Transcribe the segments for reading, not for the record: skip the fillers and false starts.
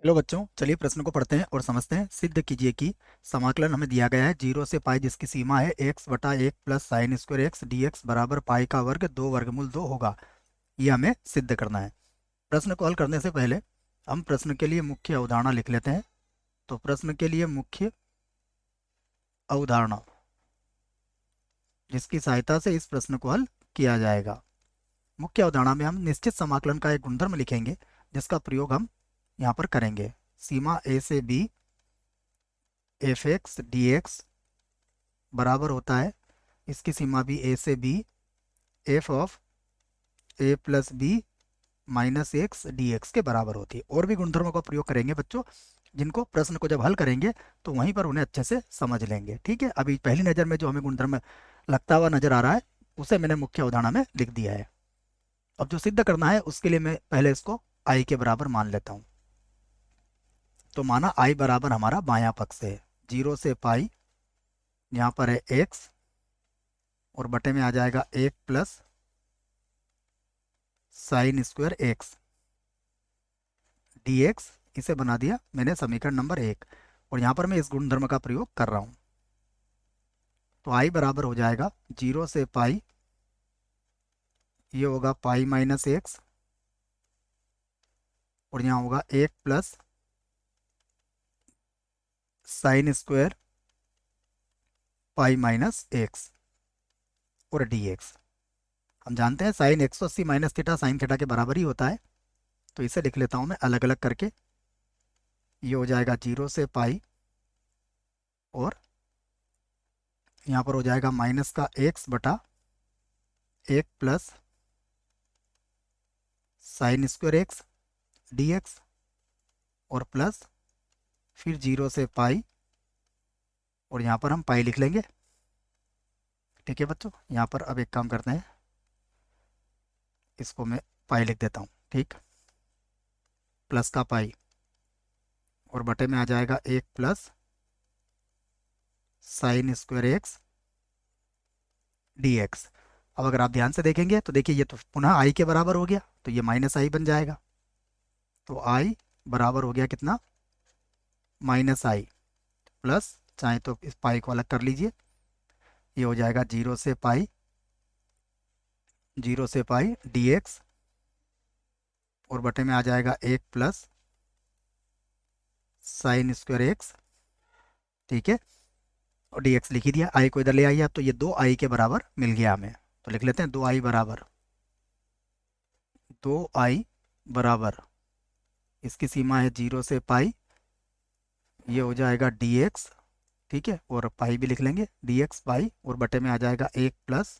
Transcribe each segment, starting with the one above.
Hello बच्चों, चलिए प्रश्न को पढ़ते हैं और समझते हैं। सिद्ध कीजिए कि समाकलन हमें दिया गया है 0 से पाई जिसकी सीमा है x बटा 1 plus sine square x D X बराबर पाई का वर्ग 2 वर्गमूल 2 होगा। ये हमें सिद्ध करना है। प्रश्न को हल करने से पहले हम प्रश्न के लिए मुख्य अवधारणा लिख लेते हैं। तो प्रश्न के लिए मुख्य अवधारणा जिसकी सहायता से इस प्रश्न को हल किया जाएगा। मुख्य अवधारणा में हम निश्चित समाकलन का एक गुणधर्म लिखेंगे जिसका प्रयोग हम यहाँ पर करेंगे। सीमा a से b F X D X बराबर होता है, इसकी सीमा भी a से b F of a plus B minus X D X के बराबर होती है। और भी गुणधर्मों का प्रयोग करेंगे बच्चों, जिनको प्रश्न को जब हल करेंगे तो वहीं पर उन्हें अच्छे से समझ लेंगे। ठीक है, अभी पहली नज़र में जो हमें गुणधर्म लगता हुआ नजर आ रहा है उसे मैंने मुख्य अवधारणा में लिख दिया है। अब जो सिद्ध करना है उसके लिए मैं पहले इसको आई के बराबर मान लेता हूँ। तो माना आई बराबर हमारा बायां पक्ष है, 0 से पाई, यहाँ पर है एक्स और बटे में आ जाएगा 1 plus sine square x D x. इसे बना दिया मैंने समीकरण नंबर 1 और यहाँ पर मैं इस गुणधर्म का प्रयोग कर रहा हूँ। तो आई बराबर हो जाएगा 0 से पाई, ये होगा पाई माइनस एक्स और यहाँ होगा 1 plus sine square pi minus X और डी एक्स। हम जानते हैं sine 180 minus theta sine theta के बराबर ही होता है। तो इसे लिख लेता हूँ मैं अलग अलग करके। ये हो जाएगा 0 से पाई और यहाँ पर हो जाएगा माइनस का एक्स बटा 1 plus sine square x D x और प्लस फिर 0 से पाई और यहाँ पर हम पाई लिख लेंगे। ठीक है बच्चों, यहाँ पर अब एक काम करते हैं, इसको मैं पाई लिख देता हूँ। ठीक, प्लस का पाई और बटे में आ जाएगा 1 plus sine square x D x. अब अगर आप ध्यान से देखेंगे तो देखिए ये तो पुनः आई के बराबर हो गया, तो ये माइनस आई बन जाएगा। तो आई बराबर हो गया कितना, माइनस आई प्लस, चाहे तो इस पाई को अलग कर लीजिए, ये हो जाएगा 0 से पाई, 0 से पाई डी एक्स और बटे में आ जाएगा 1 प्लस साइन स्क्वायर एक्स। ठीक है, और डी एक्स लिख ही दिया, आई को इधर ले आइए आप, तो ये 2 आई के बराबर मिल गया हमें। तो लिख लेते हैं 2 आई बराबर, 2 आई बराबर, इसकी सीमा है 0 से पाई, ये हो जाएगा डी एक्स। ठीक है, और पाई भी लिख लेंगे, डी एक्स पाई और बटे में आ जाएगा 1 प्लस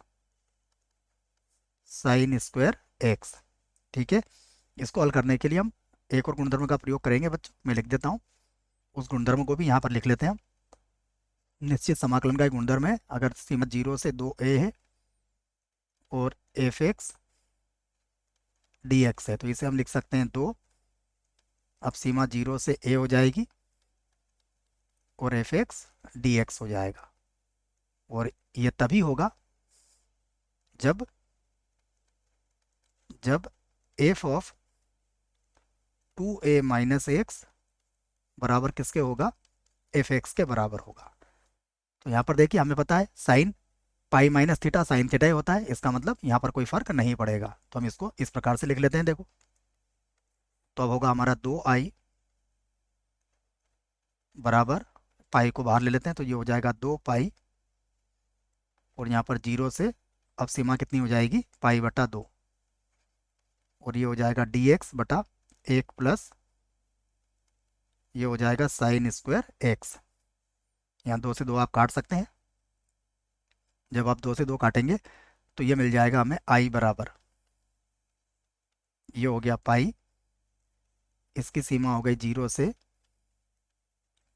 साइन स्क्वायर एक्स। ठीक है, इसको हल करने के लिए हम एक और गुणधर्म का प्रयोग करेंगे बच्चों, मैं लिख देता हूँ। उस गुणधर्म को भी यहाँ पर लिख लेते हैं हम। निश्चित समाकलन का एक गुणधर्म है, अगर सीमा 0 से 2a है और एफ एक्स डी एक्स है तो इसे हम लिख सकते हैं 2। अब सीमा 0 से a हो जाएगी और एफ एक्स डी एक्स हो जाएगा। और ये तभी होगा जब जब F of 2a minus x बराबर किसके होगा, एफ एक्स के बराबर होगा। तो यहाँ पर देखिए हमें पता है sine pi minus theta sine theta ही होता है, इसका मतलब यहाँ पर कोई फर्क नहीं पड़ेगा। तो हम इसको इस प्रकार से लिख लेते हैं, देखो। तो अब होगा हमारा 2 आई बराबर, पाई को बाहर ले लेते हैं तो ये हो जाएगा 2 पाई और यहाँ पर 0 से अब सीमा कितनी हो जाएगी, पाई बटा 2 और ये हो जाएगा डी एक्स बटा 1 प्लस, ये हो जाएगा साइन स्क्वायर एक्स। यहाँ 2 से 2 आप काट सकते हैं। जब आप 2 से 2 काटेंगे तो ये मिल जाएगा हमें आई बराबर, ये हो गया पाई, इसकी सीमा हो गई 0 से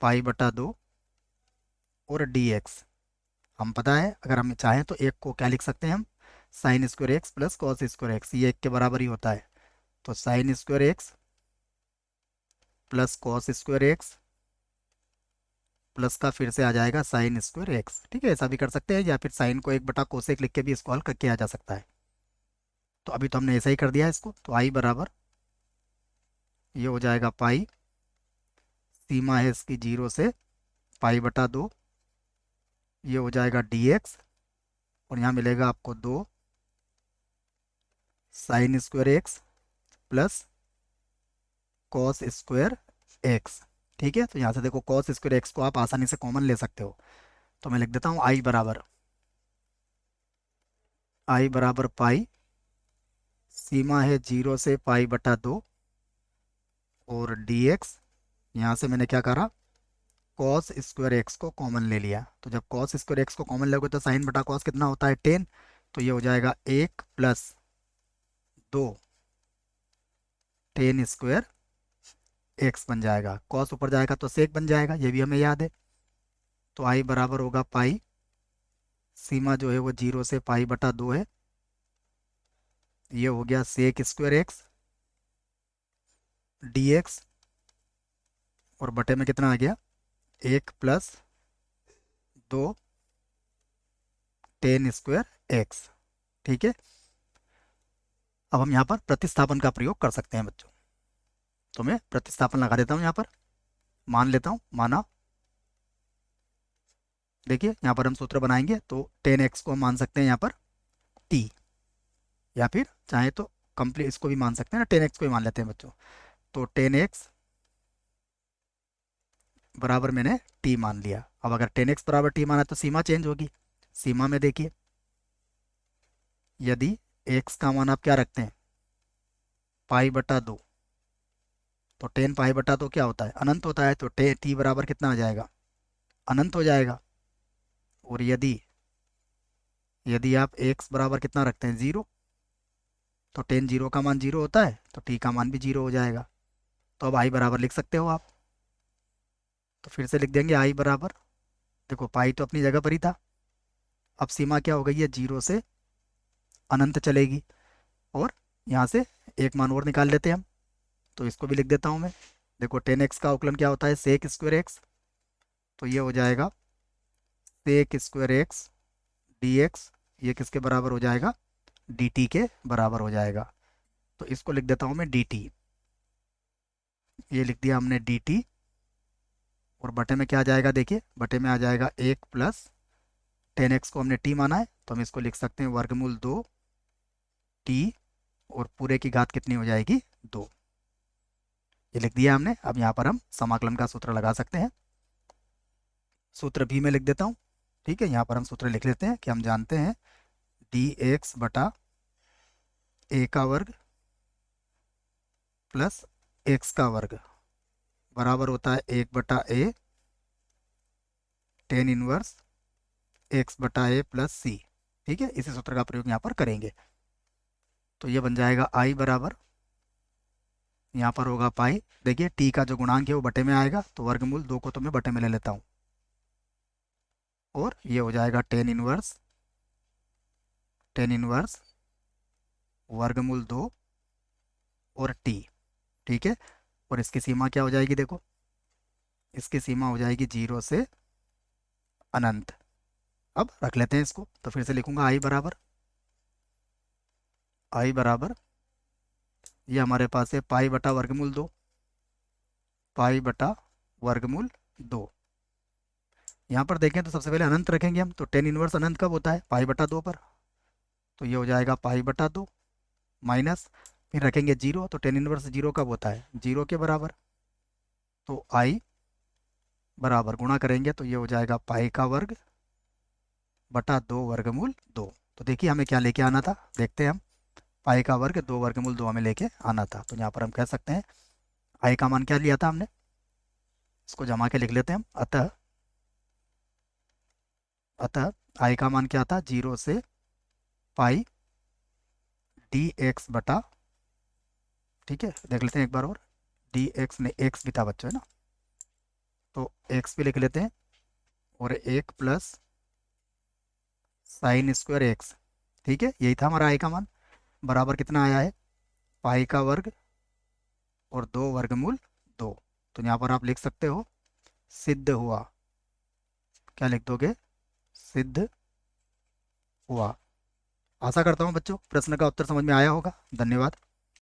पाई बटा 2 और डी एक्स। हम पता है अगर हम चाहें तो एक को क्या लिख सकते हैं हम, sine square x plus cos square x, ये एक के बराबर ही होता है। तो sine square x plus cos square x plus का फिर से आ जाएगा साइन स्क्वायर एक्स। ठीक है, ऐसा भी कर सकते हैं या फिर साइन को 1/कोसेक लिख के भी इसको हल करके आ जा सकता है। तो अभी तो हमने ऐसा ही कर दिया है इसको। तो आई बराबर, ये हो जाएगा पाई सीमा है इसकी 0 से π/2, ये हो जाएगा dx, और यहाँ मिलेगा आपको 2 sin² x प्लस cos²x। ठीक है, तो यहाँ से देखो cos² x को आप आसानी से कॉमन ले सकते हो, तो मैं लिख देता हूँ I बराबर पाई, सीमा है 0 से π/2, और dx, यहाँ से मैंने क्या करा, cos² x को कॉमन ले लिया। तो जब cos² x को कॉमन लोगे तो sin/cos कितना होता है, 10। तो ये हो जाएगा 1 + 2 tan² x बन जाएगा। cos ऊपर जाएगा तो sec बन जाएगा, ये भी हमें याद है। तो I बराबर होगा पाई, सीमा जो है वो 0 से π/2 है, ये हो गया sec² x dx, और बटे में कितना आ गया, 1 + 2 tan² x। ठीक है, अब हम यहाँ पर प्रतिस्थापन का प्रयोग कर सकते हैं बच्चों। तो मैं प्रतिस्थापन लगा देता हूँ यहाँ पर, मान लेता हूँ, माना। देखिए यहाँ पर हम सूत्र बनाएंगे तो tan x को हम मान सकते हैं यहाँ पर t, या फिर चाहे तो कंप्लीट इसको भी मान सकते हैं ना, tan x को भी मान लेते हैं बच्चों। तो tan x बराबर मैंने t मान लिया। अब अगर tan x बराबर t माना तो सीमा चेंज होगी। सीमा में देखिए, यदि x का मान आप क्या रखते हैं, π/2, तो tan π/2 क्या होता है, अनंत होता है। तो t बराबर कितना आ जाएगा, अनंत हो जाएगा। और यदि यदि आप x बराबर कितना रखते हैं, 0, तो tan 0 का मान 0 होता है, तो t का मान भी 0 हो जाएगा। तो अब I बराबर लिख सकते हो आप। तो फिर से लिख देंगे I बराबर, देखो पाई तो अपनी जगह पर ही था, अब सीमा क्या हो गई है, 0 से अनंत चलेगी, और यहाँ से एक मान और निकाल लेते हैं हम। तो इसको भी लिख देता हूँ मैं। देखो tan x का अवकलन क्या होता है, sec²x, तो ये हो जाएगा sec² x dx, ये किसके बराबर हो जाएगा, dt के बराबर हो जाएगा। तो इसको लिख देता हूँ मैं dt, ये लिख दिया हमने dt, और बटे में क्या आ जाएगा, देखिए बटे में आ जाएगा 1 + tan x को हमने t माना है, तो हम इसको लिख सकते हैं वर्गमूल 2 t, और पूरे की घात कितनी हो जाएगी, 2। ये लिख दिया हमने। अब यहाँ पर हम समाकलन का सूत्र लगा सकते हैं। सूत्र भी मैं लिख देता हूँ। ठीक है, यहाँ पर हम सूत्र लिख लेते हैं कि हम जानते हैं dx बटा a का वर्ग प्लस x का वर्ग बराबर होता है 1/a tan−1 x/a + c। ठीक है, इसी सूत्र का प्रयोग यहाँ पर करेंगे। तो ये बन जाएगा I बराबर, यहाँ पर होगा पाई, देखिए t का जो गुणांक है वो बटे में आएगा, तो वर्गमूल 2 को तो मैं बटे में ले लेता हूँ, और ये हो जाएगा tan−1 वर्गमूल 2 और t। ठीक है, और इसकी सीमा क्या हो जाएगी, देखो इसकी सीमा हो जाएगी 0 से अनंत। अब रख लेते हैं इसको, तो फिर से लिखूंगा I बराबर, ये हमारे पास है π/√2, π/√2। यहाँ पर देखें तो सबसे पहले अनंत रखेंगे हम, तो tan−1 अनंत कब होता है, π/2 पर, तो ये हो जाएगा π/2 माइनस, फिर रखेंगे 0, तो tan−1 0 कब होता है, 0 के बराबर। तो I बराबर गुणा करेंगे तो ये हो जाएगा π² वर्गमूल 2। तो देखिए हमें क्या लेके आना था, देखते हैं हम। π² वर्गमूल 2 हमें लेके आना था, तो यहाँ पर हम कह सकते हैं I का मान क्या लिया था हमने, इसको जमा के लिख लेते हैं हम। अतः I का मान क्या था, 0 से पाई dx बटा, ठीक है देख लेते हैं एक बार और, dx ने x भी था बच्चों, है ना, तो x भी लिख लेते हैं, और 1 + sin²x। ठीक है, यही था हमारा I का मान, बराबर कितना आया है, π² और 2 वर्गमूल 2। तो यहाँ पर आप लिख सकते हो सिद्ध हुआ, क्या लिख दोगे, सिद्ध हुआ। आशा करता हूँ बच्चों प्रश्न का उत्तर समझ में आया होगा। धन्यवाद।